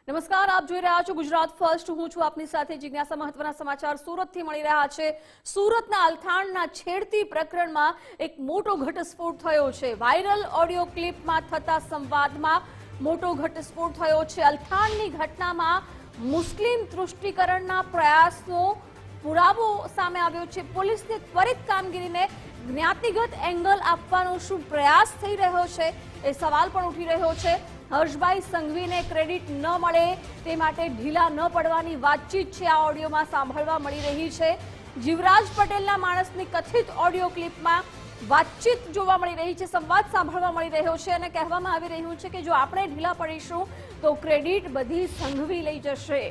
નમસ્કાર, આપ જોઈ રહ્યા છો ગુજરાત ફર્સ્ટ। હું છું આપની સાથે જિજ્ઞાસા। મહત્વના સમાચાર સુરતથી મળી રહ્યા છે। સુરતના અલથાણના છેડતી પ્રકરણમાં એક મોટો ઘટસ્ફોટ થયો છે। વાયરલ ઓડિયો ક્લિપમાં થતા સંવાદમાં મોટો ઘટસ્ફોટ થયો છે। અલથાણની ઘટનામાં મુસ્લિમ તૃષ્ટિકરણના પ્રયાસનો પુરાવો સામે આવ્યો છે। પોલીસને ત્વરિત કામગીરીને જ્ઞાતિગત એંગલ આપવાનો શું પ્રયાસ થઈ રહ્યો છે એ સવાલ પણ ઉઠી રહ્યો છે। હર્ષભાઈ સંઘવીને ક્રેડિટ ન મળે તે માટે ઢીલા ન પડવાની વાતચીત છે આ ઓડિયોમાં સાંભળવા મળી રહી છે। જીવરાજ પટેલના માણસની કથિત ઓડિયો ક્લિપમાં વાતચીત જોવા મળી રહી છે, સંવાદ સાંભળવા મળી રહ્યો છે અને કહેવામાં આવી રહ્યું છે કે જો આપણે ઢીલા પડીશું તો ક્રેડિટ બધી સંઘવી લઈ જશે।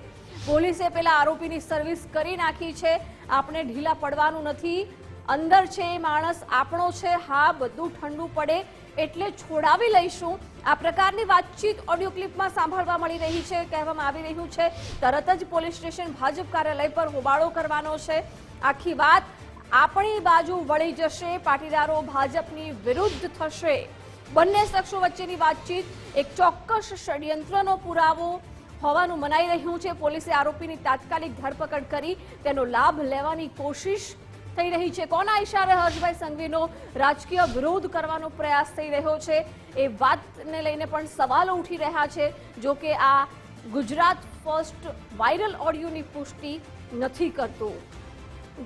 પોલીસે પેલા આરોપીની સર્વિસ કરી નાખી છે, આપણે ઢીલા પડવાનું નથી, અંદર છે એ માણસ આપણો છે, હા બધું ઠંડુ પડે એટલે છોડાવી લઈશું। આ પ્રકારની વાતચીત ઓડિયો ક્લિપમાં સાંભળવા મળી રહી છે। કહેવામાં આવી રહ્યું છે તરત જ પોલીસ સ્ટેશન ભાજપ કાર્યાલય પર હોબાળો કરવાનો છે। આખી વાત આપણી બાજુ વળી જશે, પાટીદારો ભાજપની વિરુદ્ધ થશે। બંને શખ્સો વચ્ચેની વાતચીત એક ચોક્કસ ષડયંત્રનો પુરાવો હોવાનું મનાઈ રહ્યું છે। પોલીસે આરોપીની તાત્કાલિક ધરપકડ કરી તેનો લાભ લેવાની કોશિશ થઈ રહી છે। કોના ઇશારે હર્ષભાઈ સંઘવીનો રાજકીય વિરોધ કરવાનો પ્રયાસ થઈ રહ્યો છે એ વાતને લઈને પણ સવાલો ઉઠી રહ્યા છે। જો કે આ ગુજરાત ફર્સ્ટ વાયરલ ઓડિયોની પુષ્ટિ નથી કરતું।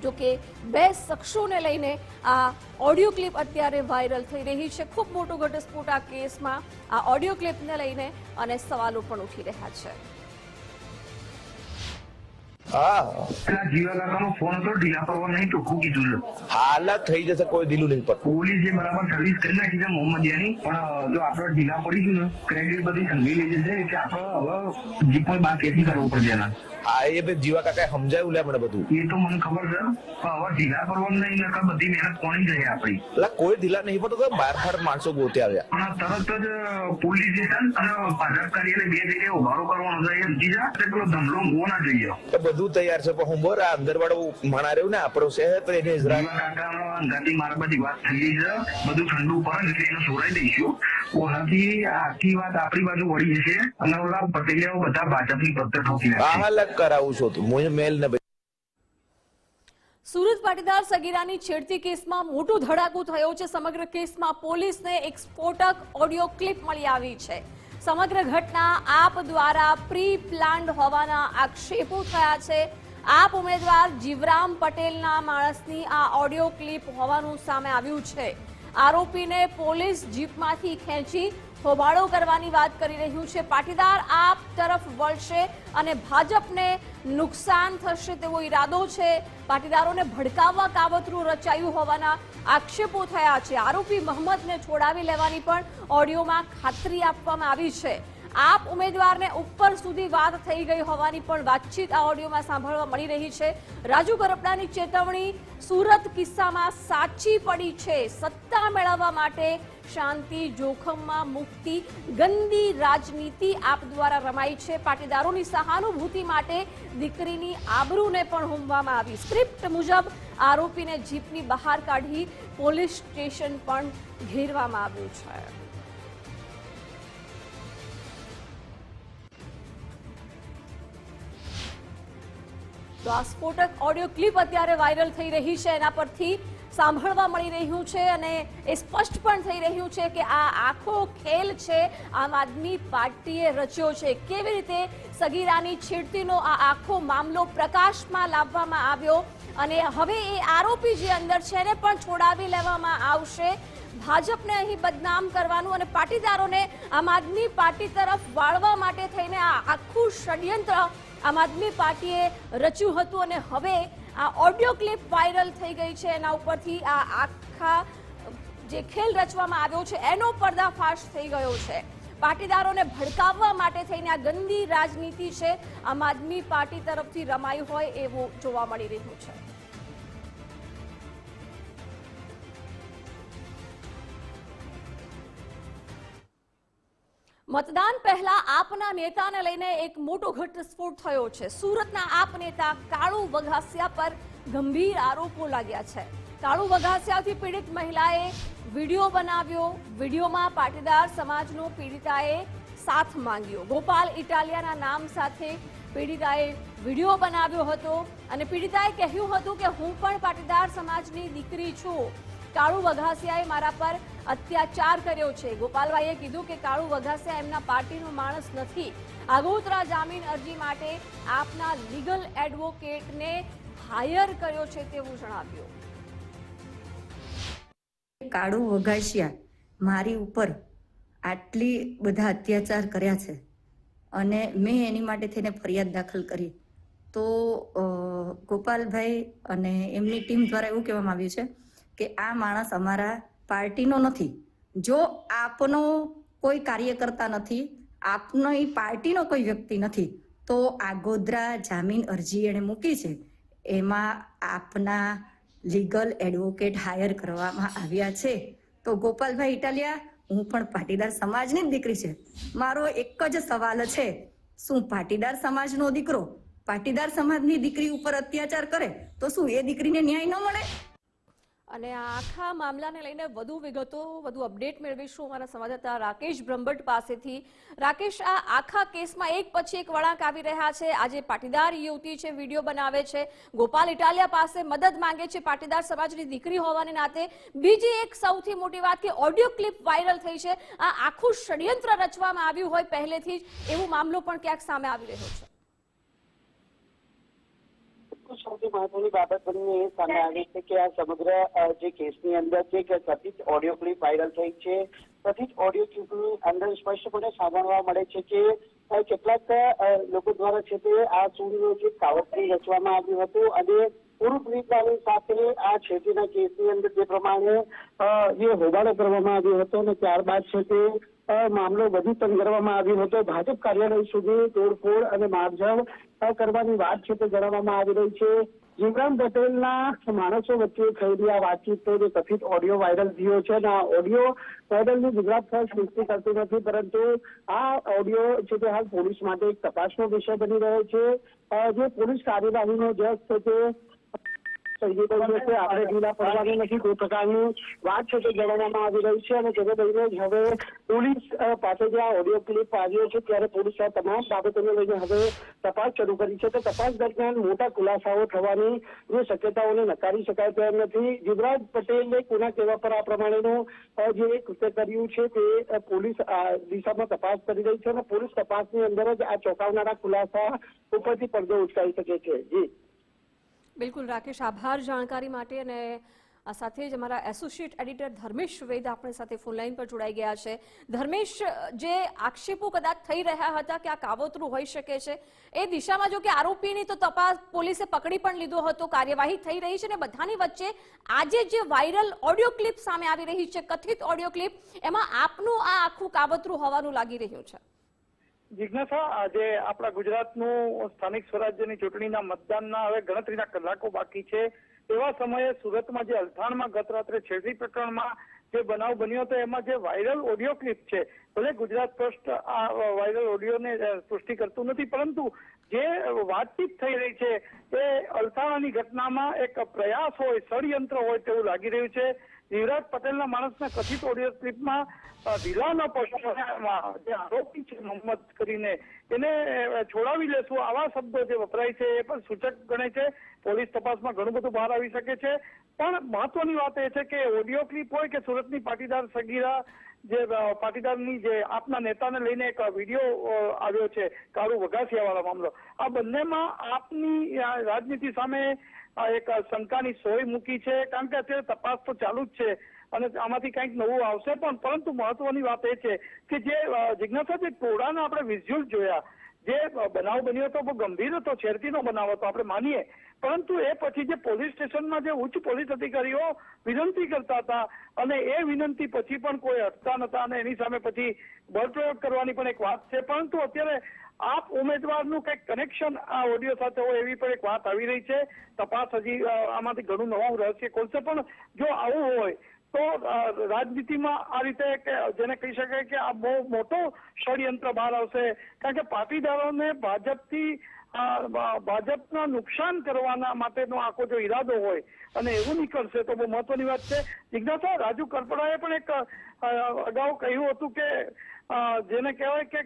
જો કે બે શખ્સોને લઈને આ ઓડિયો ક્લિપ અત્યારે વાયરલ થઈ રહી છે। ખૂબ મોટો ઘટસ્ફોટ આ કેસમાં આ ઓડિયો ક્લિપને લઈને અને સવાલો પણ ઉઠી રહ્યા છે। જીવા કાકાનો ફોન હતો, ઢીલા પડવા નહીં ચોખ્ખું કીધું છે। હાલત થઈ જશે, કોઈ ઢીલું નહીં પડતું। પોલીસે બરાબર સર્વિસ કરી નાખી છે મોહમ્મદિયાની, પણ જો આપણે ઢીલા પડીશું ને ક્રેડિટ બધી સંઘવી લઈ જશે એટલે આપણે હવે જીપમાં બાર કેસી કરવું પડશે એના। હા, એ ભાઈ જીવા કાકાએ સમજાયું લે મને બધું। એ તો મને ખબર છે, પણ હવે ઢીલા પડવાનું નહીં, નકર બધી મહેનત કોની જાય આપણી। એટલે કોઈ ઢીલા નહીં પડતું, બાર ફાટ માણસો ગોતે આવ્યા પણ તરત જ પોલીસ સ્ટેશન અને ભાજપ કાર્યાલય બે જગ્યાએ ઉભારો કરવાનો છે, એ સમજી જા પેલો ધમલો ઊંઘવો ના જોઈએ। તો બધું તૈયાર છે, પણ હું બોર આ અંદર વાળો મણા રહ્યું ને આપણો શહેર તો એને જીવા કાકાનો અંગાથી મારા બધી વાત થઈ ગઈ છે, બધું ઠંડુ પડે એટલે એને છોડાઈ દઈશું। ઓનાથી આખી વાત આપણી બાજુ વળી જશે અને ઓલા પટેલે બધા ભાજપની પત્તર ઠોકી નાખશે। હાલત કરાવું છું તું મેલ ને ભાઈ। સુરત પાટીદાર સગીરાની છેડતી કેસમાં મોટો ધડાકો થયો છે। સમગ્ર કેસમાં પોલીસને એક સ્ફોટક ઓડિયો ક્લિપ મળી આવી છે। સમગ્ર ઘટના આપ દ્વારા પ્રી પ્લાન્ડ હોવાના આક્ષેપો થયા છે। આપ ઉમેદવાર જીવરામ પટેલના માણસની આ ઓડિયો ક્લિપ હોવાનું સામે આવ્યું છે। આરોપીને પોલીસ જીપમાંથી ખેંચી હોબાળો કરવાની વાત કરી રહ્યું છે। પાટીદાર આપ તરફ વળશે અને ભાજપને નુકસાન થશે તેવો ઈરાદો છે। પાટીદારોને ભડકાવવા કાવતરું રચાયું હોવાના આક્ષેપો થયા છે। આરોપી મોહમ્મદને છોડાવી લેવાની પણ ઓડિયોમાં ખાતરી આપવામાં આવી છે। આપ ઉમેદવારને ઉપર સુધી વાત થઈ ગઈ હોવાની પણ વાતચીત આ ઓડિયોમાં સાંભળવા મળી રહી છે। રાજુ કરપડાની ચેતવણી સુરત કિસ્સામાં સાચી પડી છે। સત્તા મેળવવા માટે શાંતિ જોખમમાં મૂકતી ગંદી રાજનીતિ આપ દ્વારા રમાઈ છે। પાટીદારોની સહાનુભૂતિ માટે દીકરીની આબરૂને પણ હોમવામાં આવી। સ્ક્રિપ્ટ મુજબ આરોપીને જીપની બહાર કાઢી પોલીસ સ્ટેશન પણ ઘેરવામાં આવ્યું છે। તો આ સ્ફોટક ઓડિયો ક્લિપ અત્યારે વાયરલ થઈ રહી છે, એના પરથી સાંભળવા મળી રહ્યું છે અને એ સ્પષ્ટ પણ થઈ રહ્યું છે કે આ આખો ખેલ છે આમ આદમી પાર્ટીએ રચ્યો છે। કેવી રીતે સગીરાની છેડતીનો આ આખો મામલો પ્રકાશમાં લાવવામાં આવ્યો અને હવે એ આરોપી જે અંદર છે એને પણ છોડાવી લેવામાં આવશે। ભાજપને અહીં બદનામ કરવાનું અને પાટીદારોને આમ આદમી પાર્ટી તરફ વાળવા માટે થઈને આ આખું ષડયંત્ર આમ આદમી પાર્ટીએ રચ્યું હતું અને હવે આ ઓડિયો ક્લિપ વાયરલ થઈ ગઈ છે। એના ઉપરથી આ આખા જે ખેલ રચવામાં આવ્યો છે એનો પર્દાફાશ થઈ ગયો છે। પાટીદારોને ભડકાવવા માટે થઈને આ ગંદી રાજનીતિ છે આમ આદમી પાર્ટી તરફથી રમાઈ હોય એવું જોવા મળી રહ્યું છે। મતદાન પહેલા આપના નેતાને લઈને એક મોટો ઘટસ્ફોટ થયો છે। સુરતના આપ નેતા કાળુ વઘાસિયા પર ગંભીર આરોપો લાગ્યા છે। કાળુ વઘાસિયાથી પીડિત મહિલાએ વિડીયો બનાવ્યો। વિડીયોમાં પાટીદાર સમાજનો પીડિતાએ સાથ માંગ્યો. ગોપાલ ઇટાલિયાના નામ સાથે પીડિતાએ વિડીયો બનાવ્યો હતો અને પીડિતાએ કહ્યું હતું કે હું પણ પાટીદાર સમાજની દીકરી છું. કાળુ વઘાસિયાએ મારા પર અત્યાચાર કર્યો છે. ગોપાલભાઈએ કીધું કે કાળુ વઘાસિયા એમના પાર્ટીનો માણસ નથી. આગોતરા જામીન અરજી માટે આપના લીગલ એડવોકેટને હાયર કર્યો છે તેવું જણાવ્યું. કાળુ વઘાસિયા મારી ઉપર આટલી બધા અત્યાચાર કર્યા છે અને મેં એની માટે થઈને ફરિયાદ દાખલ કરી તો ગોપાલભાઈ અને એમની ટીમ દ્વારા એવું કહેવામાં આવ્યું છે કે આ માણસ અમારા પાર્ટીનો નથી. જો આપનો કોઈ કાર્યકર્તા નથી, આપનો એ પાર્ટીનો કોઈ વ્યક્તિ નથી, તો આગોતરા જામીન અરજી એણે મૂકી છે એમાં આપના લીગલ એડવોકેટ હાયર કરવામાં આવ્યા છે. તો ગોપાલભાઈ ઇટાલિયા, હું પણ પાટીદાર સમાજની જ દીકરી છે. મારો એક જ સવાલ છે, શું પાટીદાર સમાજનો દીકરો પાટીદાર સમાજની દીકરી ઉપર અત્યાચાર કરે તો શું એ દીકરીને ન્યાય ન મળે? અને આ આખા મામલાને લઈને વધુ વિગતો, વધુ અપડેટ મેળવીશું અમારા સંવાદદાતા રાકેશ બ્રહ્મભટ્ટ પાસેથી. રાકેશ, આ આખા કેસમાં એક પછી એક વળાંક આવી રહ્યા છે. આજે પાટીદાર યુવતી છે, વિડીયો બનાવે છે, ગોપાલ ઇટાલિયા પાસે મદદ માંગે છે પાટીદાર સમાજની દીકરી હોવાને નાતે. બીજી એક સૌથી મોટી વાત કે ઓડિયો ક્લિપ વાયરલ થઈ છે. આ આખું ષડયંત્ર રચવામાં આવ્યું હોય પહેલેથી જ એવો મામલો પણ ક્યાંક સામે આવી રહ્યો છે. સૌથી મહત્વની બાબત બનીને એ સામે આવી છે કે આ સમગ્ર જે કેસની અંદર જે કથિત ઓડિયો ક્લિપ વાયરલ થઈ છે, કથિત ઓડિયો ક્લિપની અંદર સ્પષ્ટપણે સાંભળવા મળે છે કે કેટલાક લોકો દ્વારા છે તે આ સુરનું જે કાવતરું રચવામાં આવ્યું હતું અને પૂર્વ પોલીસની સાથે આ છેટીના કેસની અંદર જે પ્રમાણે જે હોબાળો કરવામાં આવ્યો હતો અને ત્યારબાદ છે તે મામલો વધુ તંગ કરવામાં આવ્યો હતો. ભાજપ કાર્યાલય સુધી તોડફોડ અને મારઝાડ કરવાની વાત છે તે જણાવવામાં આવી રહી છે. જીવરામ પટેલના માણસો વચ્ચે થયેલી આ વાતચીત જે કથિત ઓડિયો વાયરલ થયો છે અને આ ઓડિયો વાયરલની ગુજરાત ફર્સ્ટ પુષ્ટિ કરતી નથી, પરંતુ આ ઓડિયો છે તે હાલ પોલીસ માટે એક તપાસનો વિષય બની રહ્યો છે. જે પોલીસ કાર્યવાહીનો જજ છે તે આપણે ઢીલા પડવાની નથી, કોઈ પ્રકારની વાત છે તે જણાવવામાં આવી રહી છે અને તેને લઈને જ હવે પોલીસ પાસે જે આ ઓડિયો ક્લિપ આવ્યો છે ત્યારે પોલીસે આ તમામ બાબતોને લઈને હવે તપાસ શરૂ કરી છે. તો તપાસ દરમિયાન મોટા ખુલાસાઓ થવાની જે શક્યતાઓને નકારી શકાય તેમ નથી. જીવરાજ પટેલે કોના કહેવા પર આ પ્રમાણેનું જે કૃત્ય કર્યું છે તે પોલીસ દિશામાં તપાસ કરી રહી છે અને પોલીસ તપાસની અંદર જ આ ચોંકાવનારા ખુલાસા ઉપરથી પડદો ઉચકાઈ શકે છે. જી બિલકુલ રાકેશ, આભાર જાણકારી માટે. અને આ સાથે જ અમારા એસોસિએટ એડિટર ધર્મેશ વેદ આપણી સાથે ફોન લાઈન પર જોડાઈ ગયા છે. ધર્મેશ, જે આક્ષેપો કદાચ થઈ રહ્યા હતા કે આ કાવતરું હોઈ શકે છે, એ દિશામાં જો કે આરોપીની તો તપાસ પોલીસે પકડી પણ લીધો હતો, કાર્યવાહી થઈ રહી છે, અને બધાની વચ્ચે આજે જે વાયરલ ઓડિયો ક્લિપ સામે આવી રહી છે, કથિત ઓડિયો ક્લિપ, એમાં આપનું આ આખું કાવતરું હોવાનું લાગી રહ્યું છે. જિજ્ઞાસા, આજે આપણા ગુજરાતનું સ્થાનિક સ્વરાજ્યની ચૂંટણીના મતદાનના હવે ગણતરીના કલાકો બાકી છે. એવા સમયે સુરતમાં જે અલથાણમાં ગત રાત્રે છેડતી પ્રકરણમાં જે બનાવ બન્યો હતો એમાં જે વાયરલ ઓડિયો ક્લિપ છે, ભલે ગુજરાત ફર્સ્ટ આ વાયરલ ઓડિયોને પુષ્ટિ કરતું નથી, પરંતુ જે વાતચીત થઈ રહી છે એ અલથાણાની ઘટનામાં એક પ્રયાસ હોય, ષડયંત્ર હોય તેવું લાગી રહ્યું છે. જીવરાજ પટેલના માણસના કથિત ઓડિયો ક્લિપમાં ઢીલા ન પડશો, જે આરોપી છે મોહમ્મદ કરીને એને છોડાવી લેશું, આવા શબ્દો જે વપરાય છે એ પણ સૂચક ગણે છે. પોલીસ તપાસમાં ઘણું બધું બહાર આવી શકે છે. પણ મહત્વની વાત એ છે કે ઓડિયો ક્લિપ હોય કે સુરતની પાટીદાર સગીરા જે પાટીદારની જે આપના નેતાને લઈને એક વિડીયો આવ્યો છે, કાળુ વઘાસિયા વાળો મામલો, આ બંનેમાં આપની રાજનીતિ સામે એક શંકાની સોય મૂકી છે. કારણ કે અત્યારે તપાસ તો ચાલુ જ છે અને આમાંથી કંઈક નવું આવશે પણ, પરંતુ મહત્વની વાત એ છે કે જે જિજ્ઞાસા જે ટોળાના આપણે વિઝ્યુઅલ જોયા, જે બનાવ બન્યો હતો બહુ ગંભીર હતો, છેડતીનો બનાવ હતો આપણે માનીએ, પરંતુ એ પછી જે પોલીસ સ્ટેશનમાં જે ઉચ્ચ પોલીસ અધિકારીઓ વિનંતી કરતા હતા અને એ વિનંતી પછી પણ કોઈ હટતા નતા અને એની સામે પછી બળપ્રયોગ કરવાની પણ એક વાત છે. પરંતુ અત્યારે આપ ઉમેદવારનું કંઈક કનેક્શન આ ઓડિયો સાથે હોય એવી પણ એક વાત આવી રહી છે. તપાસ હજી આમાંથી ઘણું નવું રહસ્ય ખોલશે, પણ જો આવું હોય તો રાજનીતિમાં આ રીતે જેને કહી શકાય કે આ બહુ મોટો ષડયંત્ર બહાર આવશે. કારણ કે પાટીદારોને ભાજપથી ભાજપના નુકસાન કરવાના માટેનો આખો જો ઈરાદો હોય અને એવું નીકળશે તો બહુ મહત્વની વાત છે. જિજ્ઞાસા, રાજુ કરપડાએ પણ એક અગાઉ કહ્યું હતું કે જેને કહેવાય કે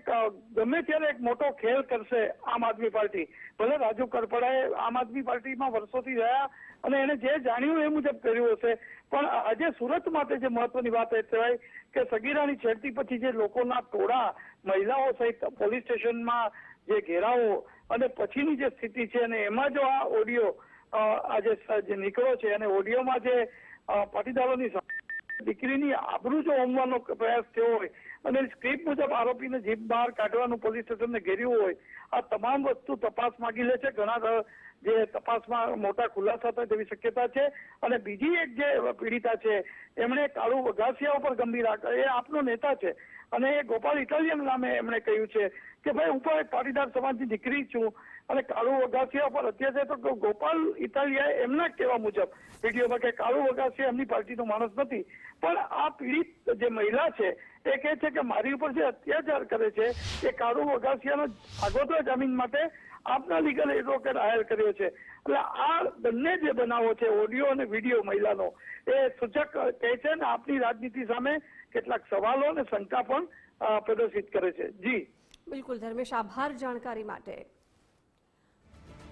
ગમે ત્યારે એક મોટો ખેલ કરશે આમ આદમી પાર્ટી. ભલે રાજુ કરપડાએ આમ આદમી પાર્ટીમાં વર્ષોથી રહ્યા અને એને જે જાણ્યું એ મુજબ કર્યું હશે, પણ આજે સુરત માટે જે મહત્વની વાત એ કહેવાય કે સગીરાની છેડતી પછી જે લોકોના ટોળા, મહિલાઓ સહિત પોલીસ સ્ટેશનમાં જે ઘેરાવો અને પછીની જે સ્થિતિ છે અને એમાં જો આ ઓડિયો આજે નીકળ્યો છે અને ઓડિયોમાં જે પાટીદારોની દીકરીની આબરૂ જો હોમવાનો પ્રયાસ થયો હોય અને સ્ક્રિપ્ટ મુજબ આરોપીને જીપ બહાર કાઢવાનું પોલીસ સ્ટેશનને ઘેર્યું હોય, આ તમામ વસ્તુ તપાસ માંગી લે છે. ઘણા જે તપાસમાં મોટા ખુલાસા થાય તેવી શક્યતા છે. અને બીજી એક જે પીડિતા છે એમણે કાળુ વઘાસિયા ઉપર ગંભીર એ આપનો નેતા છે અને એ ગોપાલ ઇટાલિયન નામે એમણે કહ્યું છે કે ભાઈ હું પણ એક પાટીદાર સમાજની દીકરી છું અને કાળુ વઘાસિયા પર અત્યારે તો ગોપાલ ઇટાલિયાએ એમના કહેવા મુજબ વિડીયોમાં કે કાળુ વઘાસિયા એમની પાર્ટીનો માણસ નથી, પણ આ પીડિત જે મહિલા છે એ કહે છે કે મારી ઉપર જે અત્યાચાર કરે છે એ કાળુ વઘાસિયાનો આગોતરા જામીન માટે આપના લીગલ એડવોકેટ હાયર કર્યો છે. એટલે આ બંને જે બનાવો છે ઓડિયો અને વિડીયો મહિલાનો એ સૂચક કહે છે ને આપની રાજનીતિ સામે કેટલાક સવાલો અને શંકા પણ પ્રદર્શિત કરે છે. જી બિલકુલ ધર્મેશ, આભાર જાણકારી માટે.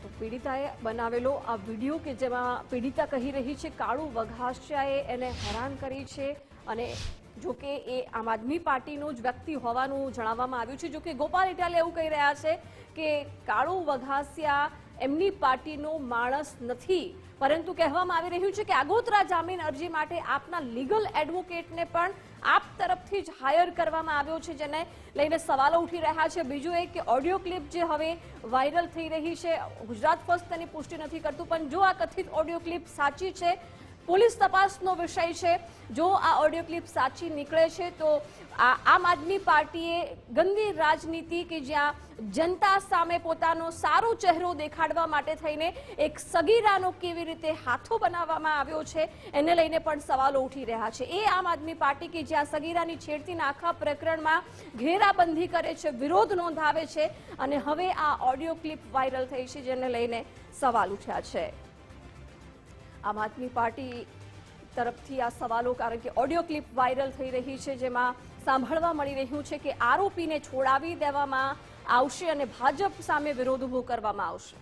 તો પીડિતાએ બનાવેલો આ વિડીયો કે જેમાં પીડિતા કહી રહી છે કાળુ વઘાસિયાએ એને હેરાન કરી છે અને જો કે એ આમ આદમી પાર્ટીનો જ વ્યક્તિ હોવાનું જણાવવામાં આવ્યું છે. જો કે ગોપાલ ઇટાલિયા એવું કહી રહ્યા છે કે કાળુ વઘાસિયા એમની પાર્ટીનો માણસ નથી, પરંતુ કહેવામાં આવી રહ્યું છે કે આગોતરા જામીન અરજી માટે આપના લીગલ એડવોકેટને પણ આપ તરફથી જ હાયર કરવામાં આવ્યો છે, જેને લઈને સવાલો ઉઠી રહ્યા છે. બીજું એક કે ઓડિયો ક્લિપ જે હવે વાયરલ થઈ રહી છે, ગુજરાત ફર્સ્ટ તેની પુષ્ટિ નથી કરતું, પણ જો આ કથિત ઓડિયો ક્લિપ સાચી છે, પોલીસ તપાસનો વિષય છે. જો આ ઓડિયો ક્લિપ સાચી નીકળે છે તો આમ આદમી પાર્ટીએ ગંદી રાજનીતિ કે જ્યાં જનતા સામે પોતાનો સારો ચહેરો દેખાડવા માટે થઈને એક સગીરાનો કેવી રીતે હાથો બનાવવામાં આવ્યો છે એને લઈને પણ સવાલો ઉઠી રહ્યા છે. એ આમ આદમી પાર્ટી કે જ્યાં સગીરાની છેડતીના આખા પ્રકરણમાં ઘેરાબંધી કરે છે, વિરોધ નોંધાવે છે અને હવે આ ઓડિયો ક્લિપ વાયરલ થઈ છે જેને લઈને સવાલ ઉઠ્યા છે. આમ આદમી પાર્ટી તરફથી આ સવાલો, કારણ કે ઓડિયો ક્લિપ વાયરલ થઈ રહી છે જેમાં સાંભળવા મળી રહ્યું છે કે આરોપીને છોડાવી દેવામાં આવશે અને ભાજપ સામે વિરોધ ઉભો કરવામાં આવશે.